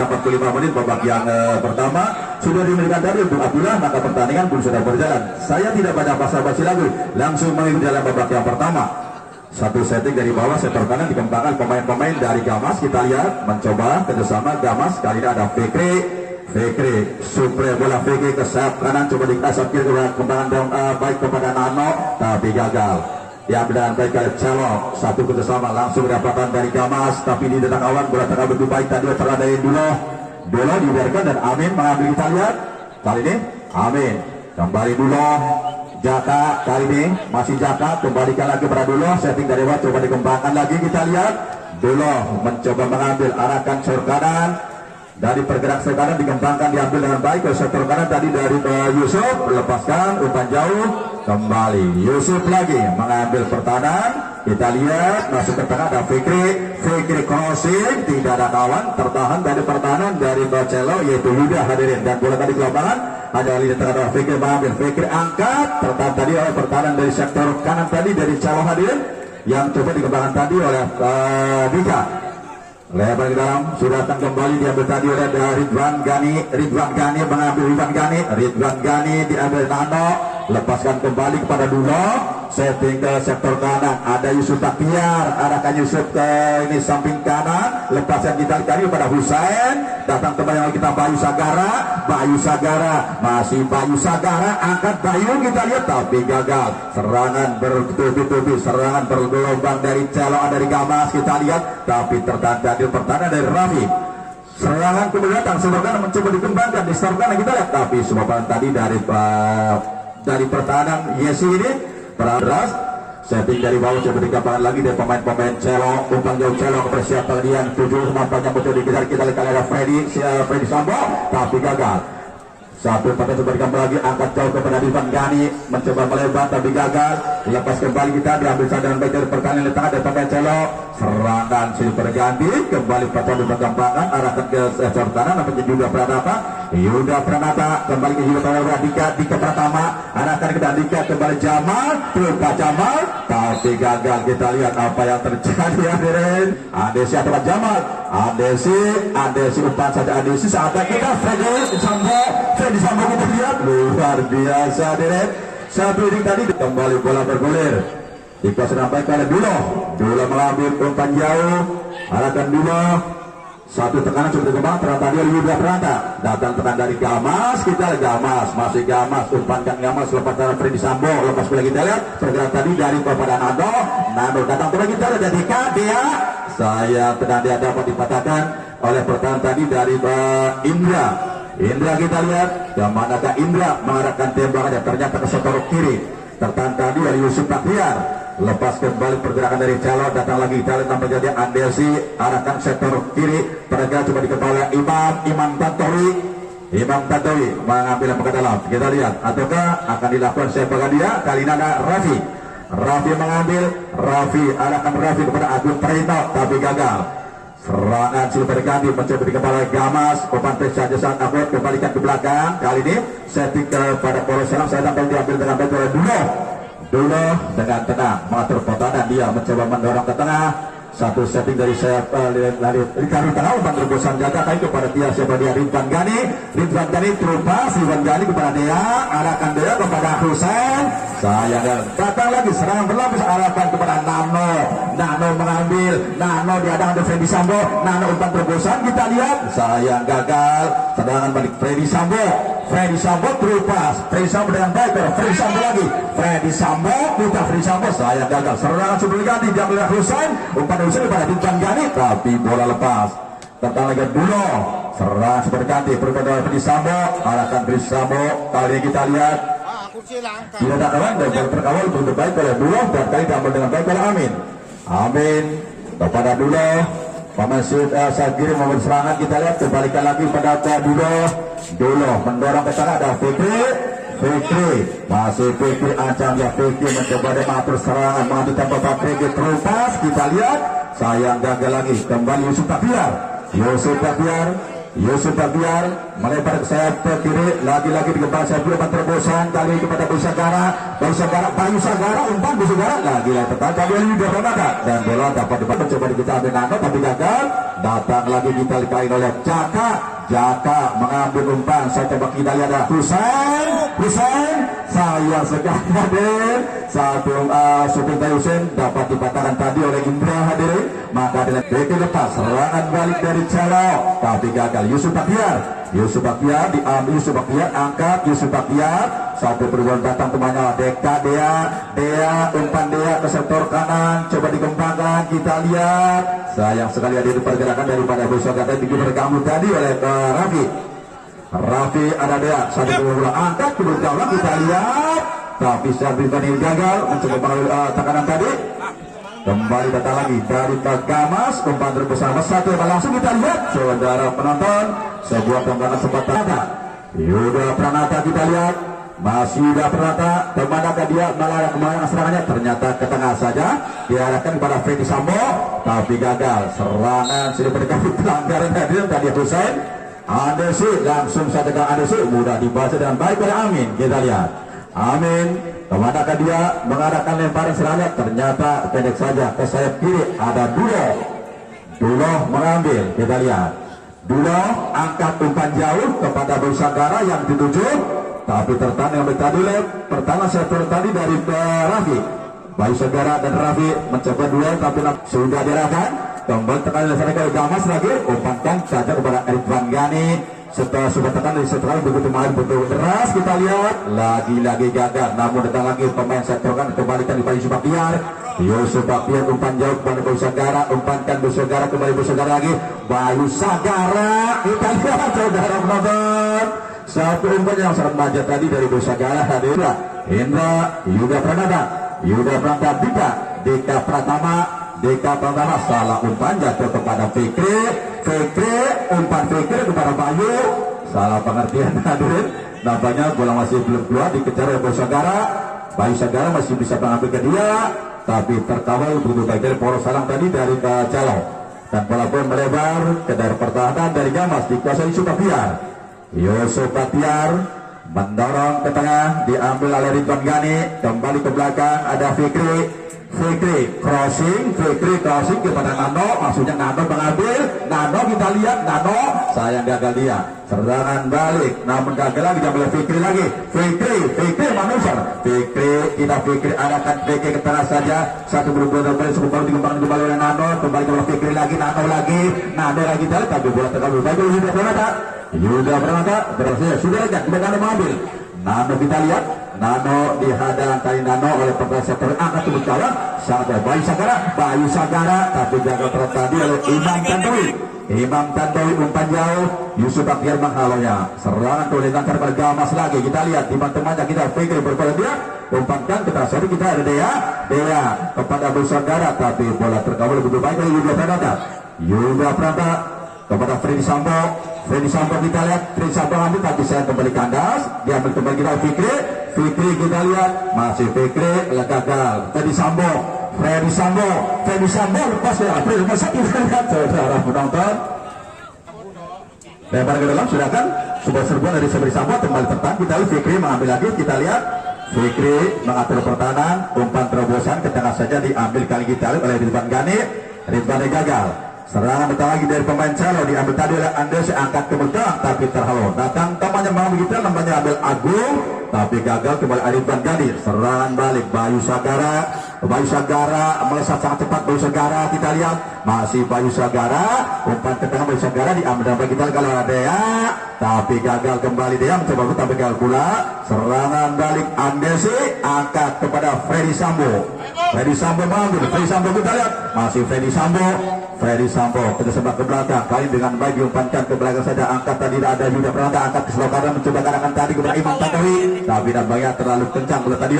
45 menit babak yang pertama sudah dimiliki dari Bung Abdullah, maka pertandingan pun sudah berjalan. Saya tidak banyak basa-basi lagi, langsung mengikuti dalam babak yang pertama. Satu setting dari bawah, sektor kanan dikembangkan pemain-pemain dari Gamas. Kita lihat mencoba kerjasama Gamas. Kali ini ada Fikri supre bola Fikri ke sayap kanan, coba dikasih kiri kembangan baik kepada Nano, tapi gagal. Diambil dengan baik oleh Celok. Satu kerjasama langsung dapatkan dari Gamas, tapi di depan awan bola tengah begitu baik tadi terhadap dari Dulo dibiarkan dan Amin mengambil. Kita lihat kali ini Amin kembali Dulo. Jaka kali ini masih Jaka, kembalikan lagi kepada Dulo, setting dari bawah coba dikembangkan lagi. Kita lihat Dulo mencoba mengambil arahkan sektor kanan, dari pergerak sektor kanan dikembangkan, diambil dengan baik ke sektor kanan tadi dari Yusuf, lepaskan umpan jauh, kembali Yusuf lagi mengambil pertahanan. Kita lihat masuk ke tengah ada Fikri crossing, tidak ada kawan, tertahan dari pertahanan dari Bacelo yaitu Yuda hadirin, dan bola tadi ke lapangan ada di tengah Fikri mengambil, Fikri angkat, tertahan tadi oleh pertahanan dari sektor kanan tadi dari Celo hadirin yang coba dikembangkan tadi oleh Dika. Lebar ke dalam, sudah datang kembali diambil tadi oleh Ridwan Gani mengambil Ridwan Gani diambil Nano, lepaskan kembali kepada Dulo, setting ke sektor kanan ada Yusuf Takiar, arahkan Yusuf ke ini samping kanan, lepaskan kita kali kepada Husain, datang kembali lagi kita Bayu Sagara, masih Bayu Sagara, angkat Bayu, kita lihat tapi gagal. Serangan bertubi-tubi, serangan bergelombang dari Celo, dari Gamas, kita lihat tapi tertahan pertahanan dari Rafi. Serangan kemudian datang sebenarnya mencoba dikembangkan di sektor kanan, kita lihat tapi semua tadi dari pertahanan Yesi ini beras, setting dari bawah coba dikembangkan lagi dari pemain-pemain Celo, umpan jauh Celo persiapan kalian 7 nampaknya betul dikejar. Kita lihat ada Freddy Sambo tapi gagal. Satu pada coba dikembang lagi, angkat jauh kepada Ridwan Gani, mencoba melebar tapi gagal. Lepas kembali kita diambil sadan baik dari pertahanan di tengah dari pemain Celo. Serangan silver ganti kembali pada dikembangkan, arahkan ke sektor kanan namanya Yuda Pranata kembali ke Yuda Pranata, Dika Pratama arahkan ke Dika, kembali Jamal tapi gagal. Kita lihat apa yang terjadi hadirin. Adesi atau Jamal, Adesi umpan saja Adesi, saatnya kita Freddy Sambo kita lihat luar biasa hadirin. Satu ini tadi kembali bola bergulir, dikasih baik oleh Dulo mengambil umpan jauh, arahkan Dulo, satu tekanan cukup berkembang, ternyata dia Yuda Pranata, datang tekan dari Gamas, kita lihat Gamas, masih Gamas, umpankan Gamas, lepas dari Freddy Sambo, lepas bola kita lihat, bergerak tadi dari kepada Nado datang bola kita lihat dari dia, saya tenang dia dapat dipatahkan oleh pertahanan tadi dari Indra kita lihat, yang manakah Indra mengarahkan tembakannya, ternyata ke sektor kiri, tertahan tadi oleh Yusuf Takiar, lepas kembali pergerakan dari Celo, datang lagi kita lihat tanpa jadi Andesi, arahkan sektor kiri, pergerakan coba dikepala Imam Tantowi mengambil yang ke dalam, kita lihat ataukah akan dilakukan sepak dia. Kali ini ada Rafi mengambil, arahkan Rafi kepada Agung Perino tapi gagal. Serangan silver ganti mencoba di kepala Gamas, umpan saja saat Ahmad kembalikan ke belakang. Kali ini setting kepada Poros Salam, saya dapat diambil dengan baik oleh Dulo dengan tenang mengatur pertahanan, dia mencoba mendorong ke tengah. Satu setting dari sayap lari tengah, umpan terobosan jaga kali kepada dia, siapa dia Ridwan Gani terupas, Ridwan Gani kepada dia, arahkan dia kepada Husain, sayang datang lagi serangan berlapis, arahkan kepada Nano mengambil, Nano dihadang oleh Freddy Sambo, Nano umpan terobosan, kita lihat sayang gagal. Serangan balik Freddy Sambo terupas, Freddy Sambo dengan baik, Freddy Sambo sayang gagal. Serangan sudah diganti, diambil oleh Husain, umpan Husain pada Ridwan Gani tapi bola lepas. Tentang lagi Dulo, serangan seperti ganti berubah dari Freddy Sambo, arahkan Freddy Sambo. Kali ini kita lihat tidak ada kawan dan terkawal untuk baik oleh Dulo, dan kali diambil dengan baik oleh Amin kepada Dulo. Pemain Sagiri membuat serangan, kita lihat kembalikan lagi pada Dulo mendorong ke tengah, ada Fikri masih Fikri ancam ya, Fikri mencoba dia mengatur serangan, mengambil tempat Fikri terupas, kita lihat sayang gagal lagi. Kembali Yusuf Takiar melebar ke sayap ke kiri, lagi-lagi dikembali sayap umpan terobosan kali kepada Bayu Sagara, umpan Bayu Sagara lagi-lagi tertahan kali Yuda Pranata, dan bola dapat mencoba kita ambil Nano tapi gagal. datang lagi kita dikain oleh Jaka mengambil umpan. Saya coba kita lihat ada Husain sayang sekali hadir satu syuting dari Husain dapat dipatahkan tadi oleh Indra hadirin. Maka dengan beki lepas serangan balik dari Calo tapi gagal. Yusuf Baktiar diambil. Yusuf Baktiar angkat. Yusuf Baktiar satu perbuatan datang temannya Dea umpan Dea ke sektor kanan coba dikembangkan. Kita lihat sayang sekali ada pergerakan daripada Besok kata kamu tadi oleh Raffi ada Dea satu bola angkat kedua jauh kita lihat tapi Sabri ini gagal mencoba tekanan tadi. Kembali datang lagi dari Gamas umpan bersama satu langsung kita lihat saudara penonton sebuah tendangan sempat Yuda Pranata kita lihat masih Yuda Pranata temanakah dia malah kemarin serangannya ternyata ke tengah saja diarahkan kepada Freddy Sambo tapi gagal. Serangan sudah berdekati pelanggaran tadi Husain Andesi langsung saja ke Andesi mudah dibaca dengan baik oleh Amin. Kita lihat Amin kemanakah dia mengarahkan lemparan serangan ternyata pendek saja ke sayap kiri ada Dulo mengambil. Kita lihat Dulo angkat umpan jauh kepada Busagara yang dituju tapi tertahan yang bertadule pertama sektor tadi dari Raffi Bayu Segara dan Raffi mencoba duel tapi sudah diarahkan kembali tekan dari sana ke Gamas lagi umpankan saja kepada Ridwan Gani setelah sudah tekan dari setelah begitu main betul deras. Kita lihat lagi gagal namun datang lagi pemain sektor kan kembalikan di Yusuf Baktiar. Yusuf Baktiar umpan jauh kepada Bayu Segara umpankan Bayu Segara kembali Bayu Segara lagi Bayu Segara. Kita lihat saudara penonton satu umpan yang sangat manja tadi dari Bayu Segara hadir Indra Yuda Pranata Dika Pratama salah umpan jatuh kepada Fikri umpan Fikri kepada Bayu salah pengertian hadirin nampaknya bola masih belum keluar dikejar oleh Bayu Segara masih bisa mengambil ke dia tapi terkawal begitu baik dari poros salang tadi dari Calo dan bola pun melebar ke daerah pertahanan dari Gamas dikuasai Yusuf Baktiar mendorong ke tengah diambil oleh Ridwan Gani kembali ke belakang ada Fikri crossing kepada Nano maksudnya Nano mengambil kita lihat Nano sayang gagal dia serangan balik namun gagal lagi diambil Fikri lagi Fikri manuver Fikri arahkan Fikri ke tengah saja satu berubah dari cukup baru dikembangkan kembali oleh Nano kembali ke Fikri lagi Nano lagi tapi bola terlalu baik Yuda Pranata berhasil sudah lihat Nano mengambil Nano kita lihat Nano dihadang kali Nano oleh pemain sektor angkat tubuh kawan sangat Bayu Sagara tapi gagal tertadi oleh Imam Tantowi umpan jauh Yusuf Baktiar menghalaunya serangan tulisan kepada Gamas lagi kita lihat di temannya kita Fikri berpada dia umpankan ke tengah sorry kita ada Dea kepada Bayu Sagara tapi bola terkawal begitu baik oleh Yuda Pranata kepada Freddy Sambo kita lihat Freddy Sambo ambil tapi saya kembali kandas diambil kembali kita Fikri kita lihat masih Fikri gagal Freddy Sambo lepas ya lepas satu saudara penonton lebar ke dalam sudah kan sebuah serbuan dari Freddy Sambo kembali tertahan kita lihat Fikri mengambil lagi kita lihat Fikri mengatur pertahanan umpan terobosan ke tengah saja diambil kali kita lihat oleh Ridwan Gani gagal. Serangan datang lagi dari pemain Calo diambil tadi oleh Andes angkat ke belakang tapi terhalau datang temannya mengambil kita namanya ambil Agung tapi gagal kembali Ridwan Gani serangan balik Bayu Sagara melesat sangat cepat Bayu Sagara kita lihat masih Bayu Sagara umpan ke tengah Bayu Sagara diambil dapat kita kalau Dea tapi gagal kembali Dea mencoba tapi gagal pula serangan balik Andesi angkat kepada Freddy Sambo mengambil Freddy Sambo kita lihat masih Freddy Sambo kita sebab ke belakang kali dengan baik diumpankan ke belakang saja angkat tadi ada Yuda Pranata angkat ke sebelah kanan mencoba gerakan tadi kepada Imam Tantowi tapi nampaknya terlalu kencang bola tadi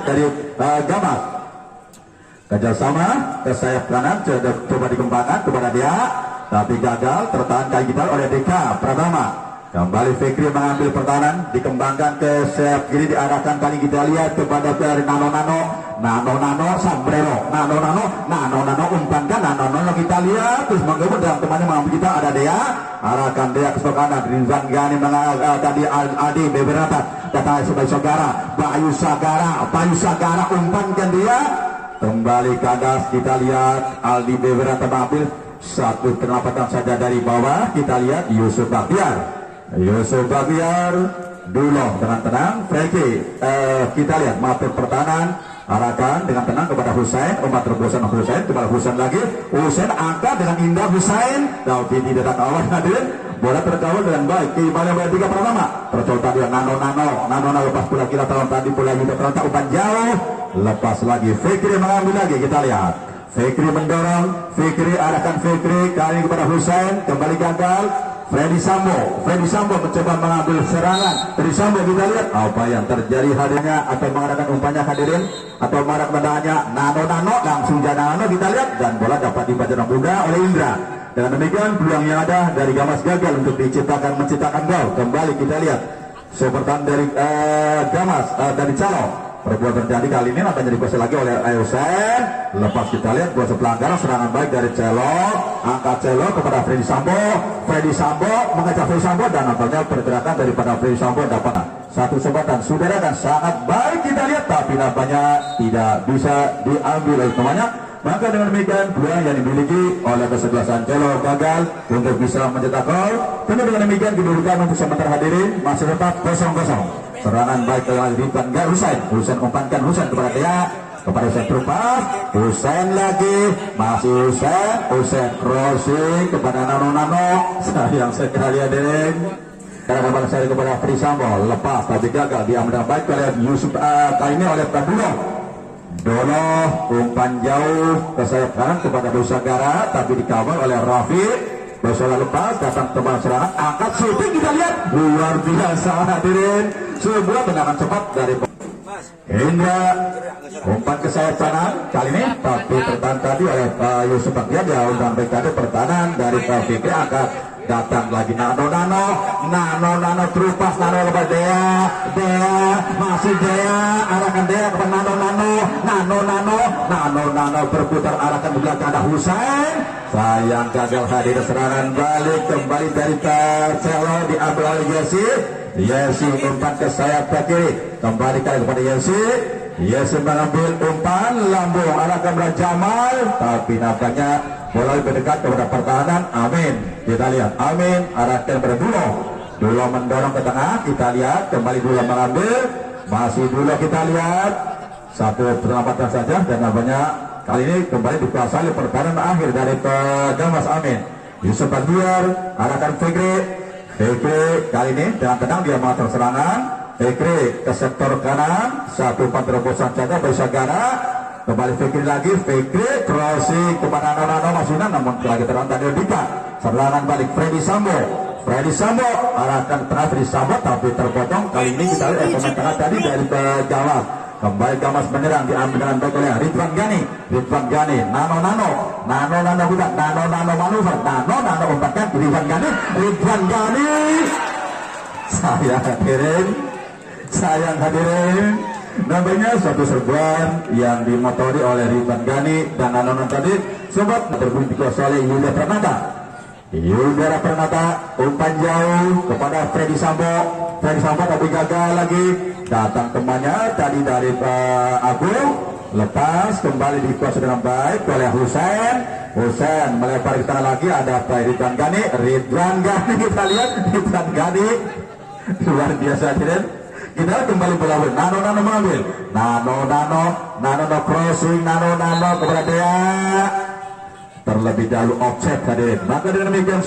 dari Gamas kerjasama ke sayap kanan coba dikembangkan kepada dia tapi gagal tertahan kali kita oleh Dika Pratama kembali Fikri mengambil pertahanan dikembangkan ke sayap kiri diarahkan kali kita lihat kepada dari Nano Sambrero Nano umpankan Nano kita lihat terus menggabung dalam temannya mengambil kita ada Dea arahkan Dea ke sebelah kanan Ridwan Gani tadi Aldi beberapa datang Bayu Sagara umpankan dia kembali kandas kita lihat Aldi beberapa mengambil satu penempatan saja dari bawah. Kita lihat Yusuf Bakhtiar. Yusuf Bakhtiar dulu dengan tenang. Frankie, kita lihat matur pertahanan. Arahkan dengan tenang kepada Husain, umpan terobosan Husain kepada Husain lagi. Husain angkat dengan indah Husain, tapi tidak kawan hadirin. Bola terkawal dengan baik. Kembali bola 3 pertama. Tercolok tadi Nano lepas pula kita tahun tadi pula juga terontak umpan jauh. Lepas lagi Fikri mengambil lagi, kita lihat. Fikri mendorong, Fikri arahkan Fikri kali ini kepada Husain, kembali gagal. Freddy Sambo mencoba mengambil serangan. Freddy Sambo, kita lihat apa yang terjadi hadirnya atau mengadakan umpannya hadirin atau marah tendangannya Nano langsung Nano, kita lihat dan bola dapat dibaca dengan mudah oleh Indra. Dengan demikian peluang yang ada dari Gamas gagal untuk menciptakan gol. Kembali kita lihat seperti dari Gamas dari Calo. Perbuatan terjadi kali ini akan jadi kuasa lagi oleh Husain. Lepas kita lihat kuasa pelanggaran serangan baik dari Celo, angkat Celo kepada Freddy Sambo mengejar Freddy Sambo dan nampaknya pergerakan daripada Freddy Sambo dapat satu kesempatan saudara dan sangat baik kita lihat, tapi nampaknya tidak bisa diambil oleh temannya. Maka dengan demikian peluang yang dimiliki oleh kesebelasan Celo gagal untuk bisa mencetak gol. Tentu dengan demikian kedudukan untuk sementara hadirin masih tetap 0-0. Serangan baik dari Ridwan Husain umpankan Husain kepada dia, kepada Husain terupas, Husain lagi, masih Husain crossing kepada Nano, sayang sekali hadirin. Karena kembali saya kepada Freddy Sambo, lepas tapi gagal diambil baik oleh Yusuf kali ini oleh Dono, umpan jauh ke sayap kanan kepada Dosagara tapi dikawal oleh Rafi. Bola lepas, datang teman serangan, angkat shooting, kita lihat luar biasa hadirin, sebuah tendangan cepat dari Indra, umpan ke sayap kanan kali ini tapi tertahan tadi oleh Yusuf Bakhtiar. Ya umpan baik tadi pertahanan dari Fikri, angkat datang lagi Nano terupas kepada Dea masih Dea, arahkan Dea kepada Nano berputar arahkan ke belakang ada Husain. Sayang gagal hadir serangan balik kembali dari Celo diambil oleh Yesi umpan ke sayap kiri kembali kepada Yesi mengambil umpan lambung arahkan kepada Jamal tapi nampaknya bola lebih dekat kepada pertahanan Amin. Kita lihat Amin arahkan kepada Dulo mendorong ke tengah, kita lihat kembali Dulo mengambil, masih Dulo, kita lihat satu penyelamatan saja dan nampaknya kali ini kembali dikuasai pertahanan akhir dari Gamas Amin. Yusuf Bakhtiar arahkan Fikri kali ini dengan tenang dia mengatur serangan. Fikri ke sektor kanan, satu umpan terobosan saja bagi Sagara. Kembali Fikri lagi, Fikri crossing kepada Nano Masuna, namun lagi terang tadi Dika. Serangan balik Freddy Sambo arahkan tengah Freddy Sambo tapi terpotong. Kali ini kita lihat pemain tengah tadi dari Gamas. Kembali Gamas menyerang diambil dengan baik oleh Ridwan Gani. Nano manuver, Nano umpatkan Ridwan Gani. Sayang hadirin, namanya suatu serbuan yang dimotori oleh Ridwan Gani dan Nano tadi sobat berbunyi dikuasai oleh Yudhara Pranata umpan jauh kepada Freddy Sambo tapi gagal lagi, datang temannya tadi dari Agung, lepas kembali dikuasai dengan baik oleh Husain melempar ke tanah lagi, ada Ridwan Gani kita lihat Ridwan Gani luar biasa hadirin. Kita kembali bola Nano mengambil Nano crossing Nano kepada Dea, terlebih dahulu offset hadirin. Maka dengan demikian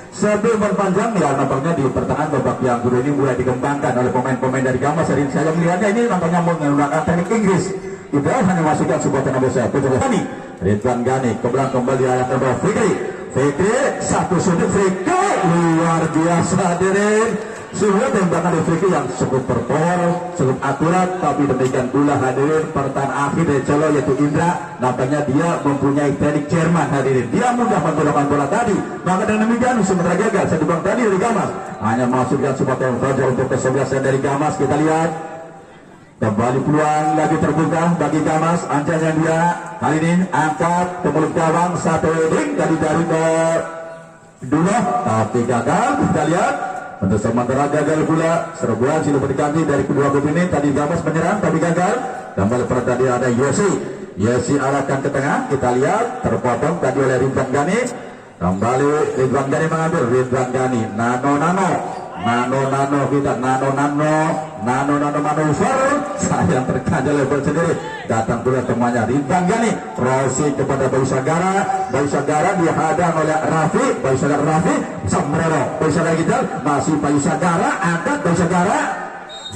sebelum berpanjang ya nampaknya di pertengahan babak yang kedua ini mulai dikembangkan oleh pemain-pemain dari Gamas. Hari saya melihatnya ini nampaknya menggunakan teknik Inggris. Kita hanya masukkan sebuah tenaga saya Ridwan Gani ke belakang kembali arahkan ke Fikri satu sudut Fikri luar biasa hadirin. Sebuah tembakan dari Fikri yang cukup berpower, cukup akurat, tapi demikian pula hadirin pertahanan akhir dari Celo yaitu Indra, nampaknya dia mempunyai teknik Jerman hadirin. Dia mudah menggolongkan bola tadi, maka dengan demikian sementara gagal sedubang tadi dari Gamas hanya masukkan sebuah tembakan untuk kesebelasan dari Gamas. Kita lihat kembali peluang lagi terbuka bagi Gamas. Anjay yang dia kali ini angkat ke mulut gawang, satu heading dari Dulo tapi gagal. Kita lihat untuk sementara gagal pula serbuan silih berganti dari kedua klub ini. Tadi Gamas menyerang tapi gagal. Kembali pada tadi ada Yesi arahkan ke tengah, kita lihat terpotong tadi oleh Ridwan Ghani. Kembali Ridwan Ghani mengambil, Ridwan Ghani nano kita nano manuver. Sayang terganjal level sendiri, datang pula temannya Ridwan Ghani, crossing kepada Bayu Sagara dihadang oleh Rafi, Bayu Sagara Rafi sombrero, Bayu Sagara Gidal masih Bayu Sagara, angkat Bayu Sagara,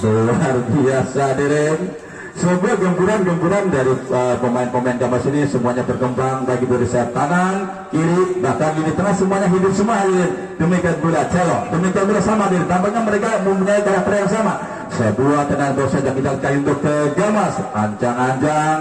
luar biasa Deren. Sebuah gempuran dari pemain-pemain Gamas ini semuanya berkembang, bagi dari sayap kanan, kiri, bahkan di tengah semuanya hidup semua. Demikian pula Celo, demikian pula sama diri. Tampaknya mereka mempunyai karakter yang sama. Sebuah tendangan bola saja kita kali untuk ke Gamas, ancang-ancang.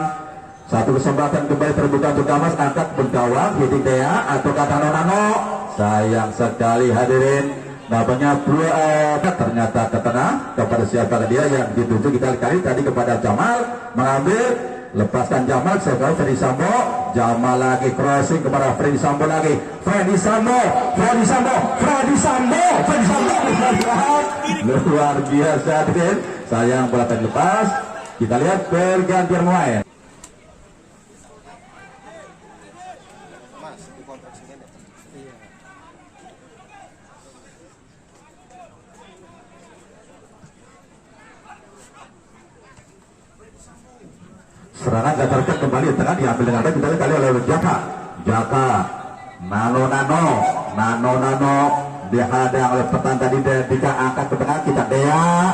Satu kesempatan kembali terbuka untuk Gamas, angkat bergawang, hitting Dea atau kata Nano. Sayang sekali hadirin. Namanya ternyata ke tengah kepada siapa dia yang dituju kita kali tadi kepada Jamal, mengambil, lepaskan Jamal, sekali Freddy Sambo, Jamal lagi crossing kepada Freddy Sambo lagi, Freddy Sambo luar biasa Din. Sayang bola lepas. Kita lihat pergantian pemain. Serangan datarkan kembali tengah diambil dengan baik, kita lihat kali oleh Jaka nano dihadang oleh petan tadi Dika, angkat ke tengah, kita Dea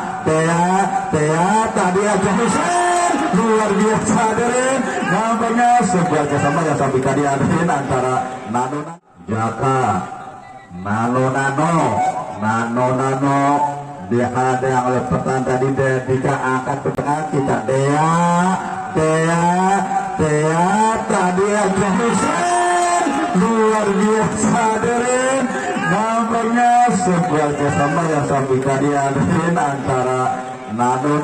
tadi aja Husein, luar biasa Deren. Nampaknya sebuah kerjasama yang sampai tadi Adrin antara Jaka nano dihadang oleh petan tadi Dika, angkat ke tengah, kita Dea tadi aja Husein, luar biasa Deren. Nampaknya sebuah kerjasama yang sampai tadi Adrin antara Nano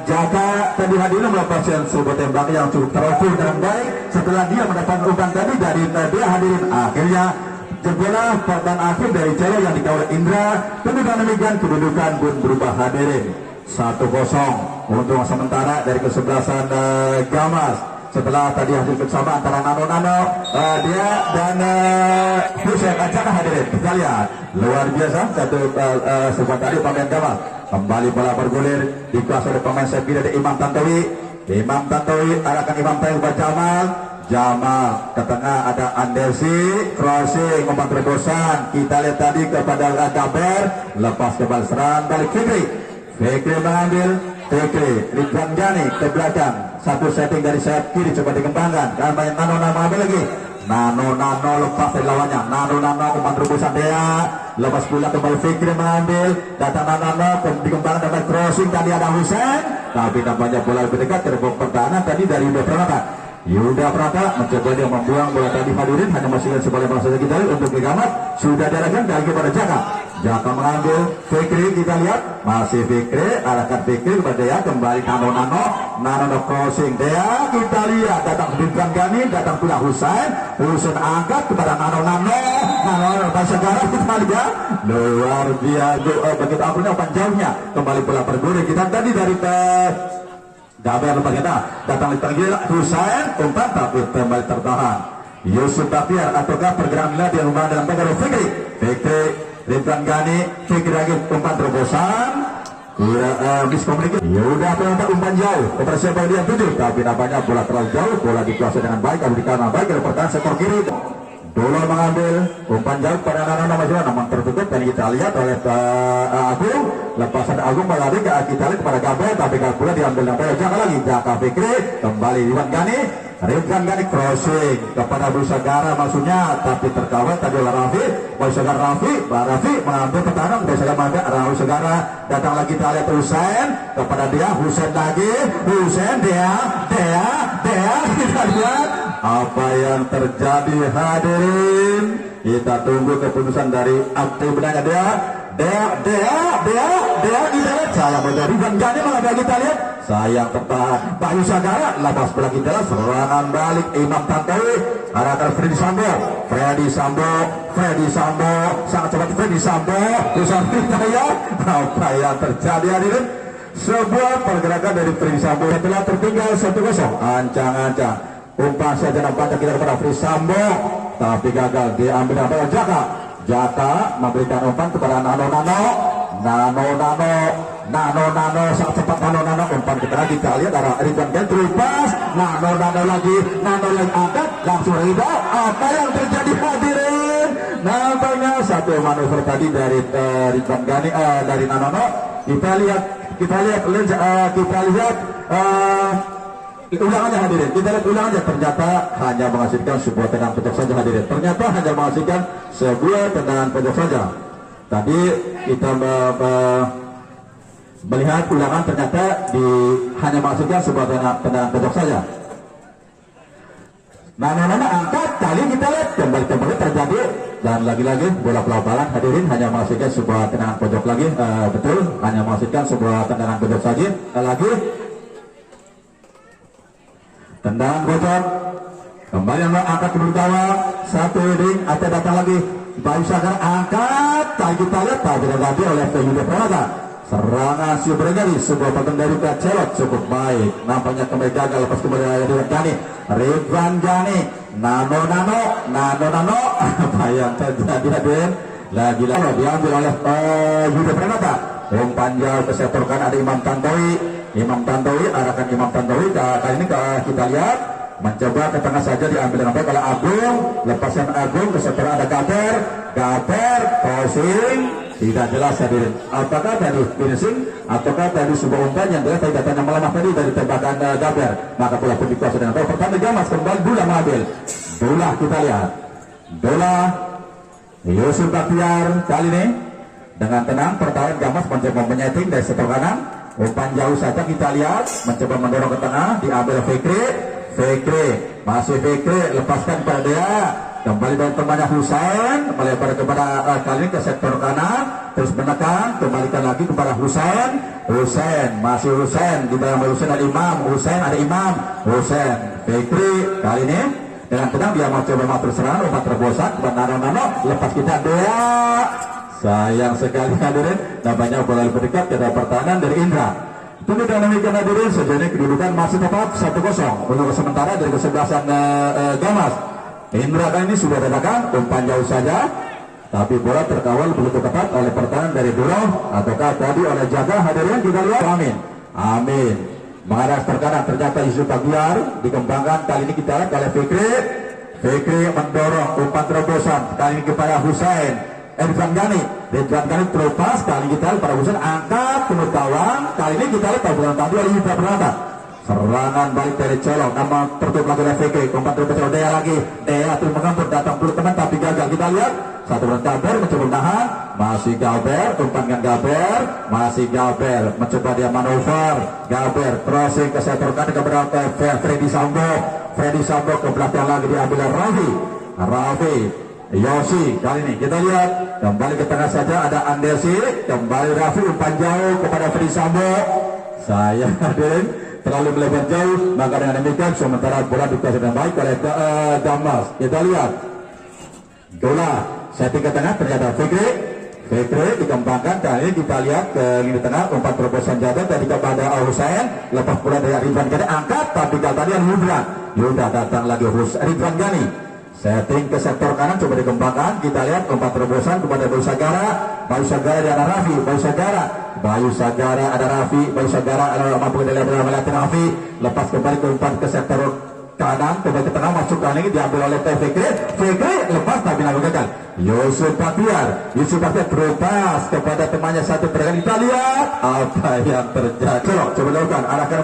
Jaka tadi hadirnya melepaskan sebuah tembak yang cukup terukur dan baik. Setelah dia mendapat umpan tadi dari dia hadirin, akhirnya jebola papan akhir dari Celo yang dikawal Indra. Kemudian demikian kedudukan pun berubah hadirin 1-0 untuk sementara dari kesebelasan Gamas. Setelah tadi hasil bersama antara Nano dia dan Husein Acaka hadirin, kita lihat luar biasa sebuah tadi pemain Gamas. Kembali bola bergulir dikuasai oleh pemain sayap kiri dari Imam Tantowi arahkan Imam Tantowi ke Jamal ke tengah, ada Andersi crossing umpan terobosan. Kita lihat tadi kepada Gaber, lepas ke bal serang balik Fikri mengambil, Ridwan Ghani ke belakang, satu setting dari sayap kiri coba dikembangkan, dan banyak Nano mengambil lagi, Nano lepas dari lawannya, Nano umpan terobosan Dea, lepas pula kembali Fikri mengambil, datang Nano dikembangkan dengan crossing, tadi ada Husein, tapi nampaknya bola lebih dekat terbang pertahanan tadi dari Yuda Prata mencoba dia membuang bola tadi hadirin, hanya masih sebagai bahasa kita untuk Gamat sudah diarahkan dari kepada Jaka mengambil, Fikri kita lihat masih Fikri, arahkan Fikri kepada Dea, kembali Nano crossing Dea, kita lihat datang Ridwan Ghani, datang pula Husein angkat kepada Nano Segara, kita lihat luar biasa begitu akhirnya umpan jauhnya, kembali bola bergulir kita tadi dari Gaber lepas kita datang di tengah Husein umpan tapi kembali tertahan Yusuf Tafiar ataukah pergerakan dia umpan dalam bagian Fikri Ridwan Ghani, Fikri lagi umpan terobosan, miskomunikasi. Yuda umpan jauh kepada siapa dia tuju, tapi nampaknya bola terlalu jauh, bola dikuasai dengan baik, dikana baik dari pertahanan sektor kiri. Dolo mengambil umpan jauh pada Nano namun tertutup dan kita lihat oleh Agung, lepasan Agung melari ke kita lihat kepada Gabriel, tapi pula diambil oleh Jaka Fikri, kembali Ridwan Ghani crossing kepada Bayu Sagara maksudnya, tapi terkawal tadi oleh Bayu Sagara Rafi mengambil pertahanan, Bayu Sagara datang lagi kita lihat Husein kepada dia, Husein Dea kita lihat apa yang terjadi hadirin, kita tunggu keputusan dari aktif benarnya Dea kita lihat, sayang dari Ridwan Ghani mengambil kita lihat, sayang tertahan Bayu Sagara, lepas bola kita serangan balik Imam Tantowi, arahkan Freddy Sambo sangat cepat Freddy Sambo, apa yang terjadi hadirin, Sebuah pergerakan dari Freddy Sambo setelah tertinggal 1-0. Ancang-ancang umpan saja nampaknya kita kepada Freddy Sambo, tapi gagal diambil oleh Jaka. Jaka memberikan umpan kepada Nano saat cepat Nano umpan kita lihat arah Ridwan Gani terlepas. Nano lagi angkat langsung rebound. Apa yang terjadi hadirin? Nampaknya satu manuver tadi dari Ridwan Gani dari Nano. Kita lihat ulangannya hadirin. Kita lihat ulangannya, ternyata hanya menghasilkan sebuah tendangan pojok saja hadirin. Ternyata hanya menghasilkan sebuah tendangan pojok saja. Tadi kita melihat ulangan, ternyata hanya menghasilkan sebuah tendangan pojok saja. Nana angkat, kali kita lihat kembali terjadi, dan lagi-lagi bola pelan-pelan hadirin hanya menghasilkan sebuah tendangan pojok lagi. Betul, hanya menghasilkan sebuah tendangan pojok saja. Lagi tendangan pojok, kembali angkat ke gawang, satu ring atau datang lagi Bayu Sagara angkat, kali kita lihat tadi oleh Yuda Pranata. Serangan si bergani, sebuah patung dari Celot cukup baik, nampaknya kembali gagal lepas kembali Ridwan Gani. Nano apa yang terjadi hadirin? Lagi-lagi diambil oleh Yuda Pranata. Umpan jauh ke sektor kanan ada Imam Tantowi arahkan Imam Tantowi. Kali ini kita lihat mencoba ke tengah saja, diambil dengan baik oleh Agung, lepaskan Agung ke sektor ada Gaber crossing, tidak jelas hadirin apakah dari finishing ataukah dari sebuah umpan yang jelas tadi datangnya melemah tadi dari tembakan Gaber. Maka bola pun dikuasai dengan baik. Pertama Gamas kembali Dula mengambil. Dula kita lihat Yusuf Baktiar kali ini dengan tenang pertahanan Gamas mencoba menyeting dari sektor kanan. Umpan jauh saja kita lihat, mencoba mendorong ke tengah, diambil Fikri, masih Fikri, lepaskan pada dia, kembali dari temannya Husain, melebar kepada kali ini ke sektor kanan, terus menekan, kembalikan lagi kepada Husain, masih Husain, di dalam Husain ada Imam, Fikri, kali ini dengan tenang dia mau coba matur serangan, umpan terbosan, Nano, lepas kita dia. Sayang sekali hadirin, namanya bola lebih dekat ke pertahanan dari Indra. Tunggu demikian hadirin, sejauh ini kedudukan masih tetap 1-0 untuk sementara dari kesebelasan Gamas. Indra kali ini sudah dadakan, umpan jauh saja, tapi bola terkawal begitu ketat oleh pertahanan dari Duro ataukah tadi oleh Jaga. Hadirin kita lihat Amin mengarah terkanan, ternyata Yusuf Bagiar dikembangkan. Kali ini kita lihat oleh Fikri mendorong umpan terobosan kali ini kepada Husain. Ridwan Gani terlepas, kali kita lihat para Husain angkat ke gawang. Kali ini kita lihat tabungan tadi oleh Yuda Pranata. Serangan balik dari Colong, nama tertutup lagi oleh Fikri, umpan terobosan oleh Dea terus mengampun, datang puluh teman tapi gagal. Kita lihat satu Gaber mencoba menahan, masih Gaber, umpankan Gaber, masih Gaber mencoba dia manuver, Gaber crossing ke sektor kanan kepada Freddy Sambo ke belakang lagi diambil Rafi Yosi. Kali ini kita lihat kembali ke tengah saja ada Andesi, kembali Rafi umpan jauh kepada Freddy Sambo. Saya hadirin terlalu melebar jauh, maka dengan demikian sementara bola dikuasai dengan baik oleh Gamas. Kita lihat bola setting ke tengah, ternyata Fikri dikembangkan. Kali ini kita lihat ke lini tengah, umpan terobosan jaga tadi kepada Husain, lepas bola dari Ridwan Gani angkat, tapi tadi Yuda datang lagi Ridwan Gani. Setting ke sektor kanan coba dikembangkan. Kita lihat umpan terobosan kepada Bayu Sagara ada Rafi, Bayu Sagara ada mampu melihat Rafi, lepas kembali ke umpan ke sektor kanan, kembali ke tengah, masuk kali ini diambil oleh Fikri, lepas tapi gagal. Yusuf Baktiar terlepas kepada temannya satu pergerakan. Kita lihat apa yang terjadi. Coba lakukan arahkan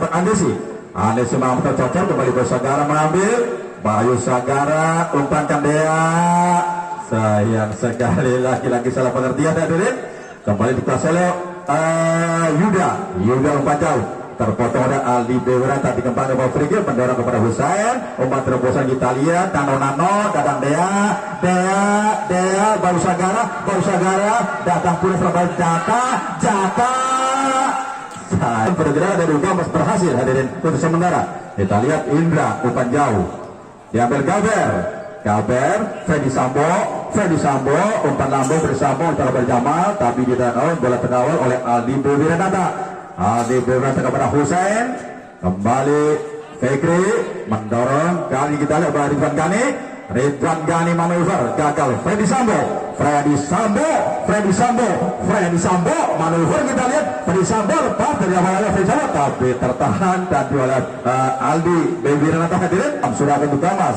Andesi mampu tercocok, kembali Bayu Sagara mengambil. Bayu Sagara umpankan dia, sayang sekali lagi-lagi salah pengertian hadirin. Kembali dikuasai oleh Yuda umpan jauh, terpotong ada Aldi Bewira tadi kembali ke Frigil mendorong kepada Husain, umpan terobosan kita lihat Nano datang Dea Bayu Sagara datang pula serba Jaka bergerak dari Gamas berhasil hadirin untuk sementara. Kita lihat Indra umpan jauh diambil Gaber, Freddy Sambo, umpan lambung bersama antara berjamal, tapi tidak bola terkawal oleh Aldi Wiranata. Diberikan kepada Husain. Kembali Fikri mendorong. Kali kita lihat bahwa Ridwan Ghani manuver gagal. Freddy Sambo manuver kita lihat. Freddy Sambo lepas dari awalnya Freddy Sambo tapi tertahan dan oleh Aldi Baby Renata hadirin. Sudah untuk Damas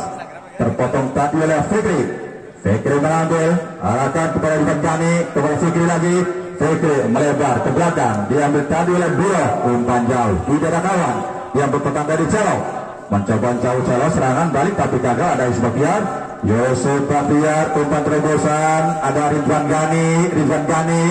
terpotong tadi oleh Fikri mengambil arahkan kepada Ridwan Ghani, kepada Fikri lagi. Fikri melebar ke belakang, diambil tadi oleh Buro, umpan jauh tidak ada kawan yang berpegang dari Celo, mencoba jauh Celo, serangan balik tapi gagal. Ada Yusuf Bahtiar, umpan terobosan, ada Ridwan Ghani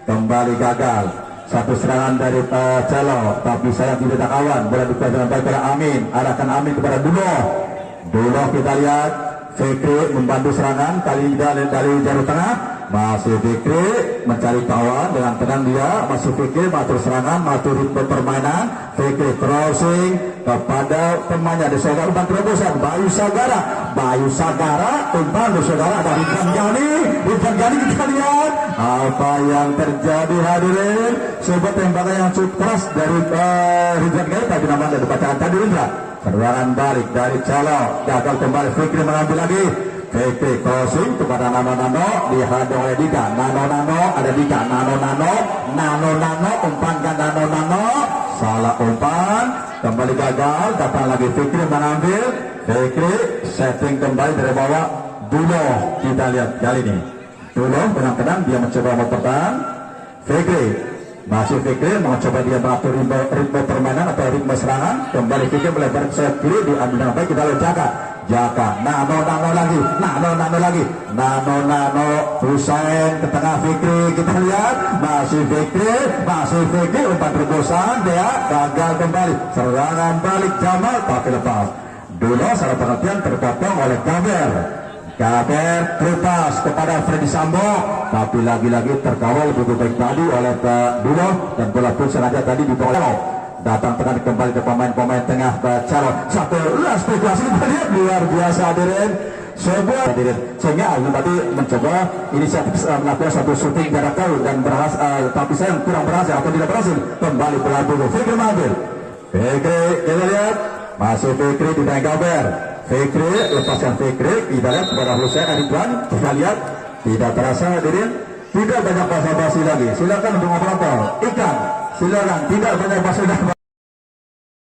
kembali gagal. Satu serangan dari Celo tapi saya tidak ada kawan, bola dikuasai baik oleh Amin, arahkan Amin kepada Dulo kita lihat. Fikri membantu serangan kali ini dari jalur tengah. Masih Fikri mencari kawan dengan tenang dia. Masih Fikri matur serangan, matur ritme permainan. Fikri crossing kepada temannya di saudara, umpan terobosan Bayu Sagara umpan di saudara, ada Ridwan Ghani kita lihat apa yang terjadi hadirin. Sebuah tembakan yang cukup keras dari Ridwan Ghani tapi namanya dibacakan tadi Indra. Serangan balik dari Calo, gagal kembali. Fikri mengambil lagi. Fikri crossing kepada Nano dihadang oleh Dika. Nano ada Dika. Nano umpankan Nano, salah umpan, kembali gagal. Datang lagi Fikri mengambil. Fikri setting kembali dari bawah. Dulo kita lihat kali ini. Dulo tenang dia mencoba mempertahan. Masih Fikri mencoba dia mengatur ritme permainan atau ritme serangan. Kembali Fikri melebar ke sayap kiri, diambil dengan baik. Kita lihat Jaka. Nano lagi. Nano Husain ke tengah Fikri. Kita lihat masih Fikri umpan terobosan dia gagal kembali. Serangan balik Jamal tapi lepas. Dulu salah perhatian terpotong oleh Gaber terlepas kepada Freddy Sambo tapi lagi-lagi terkawal lebih baik tadi oleh Dulo dan bola pun sengaja tadi di bawah. Datang tekan kembali ke pemain tengah Calo. Satu spekulasi kita lihat luar biasa hadirin. Sebuah hadirin sehingga Alun tadi mencoba inisiatif melakukan satu syuting jarak jauh dan berhasil tapi saya kurang berhasil atau tidak berhasil. Kembali bola dulu Fikri mengambil. Fikri kita lihat masih Fikri di tengah Gaber. Fikri lepaskan Fikri kita lihat kepada Husain Ridwan. Kita lihat tidak terasa hadirin, tidak banyak basa-basi lagi. Silakan untuk operator ikan, silakan tidak banyak basa-basi.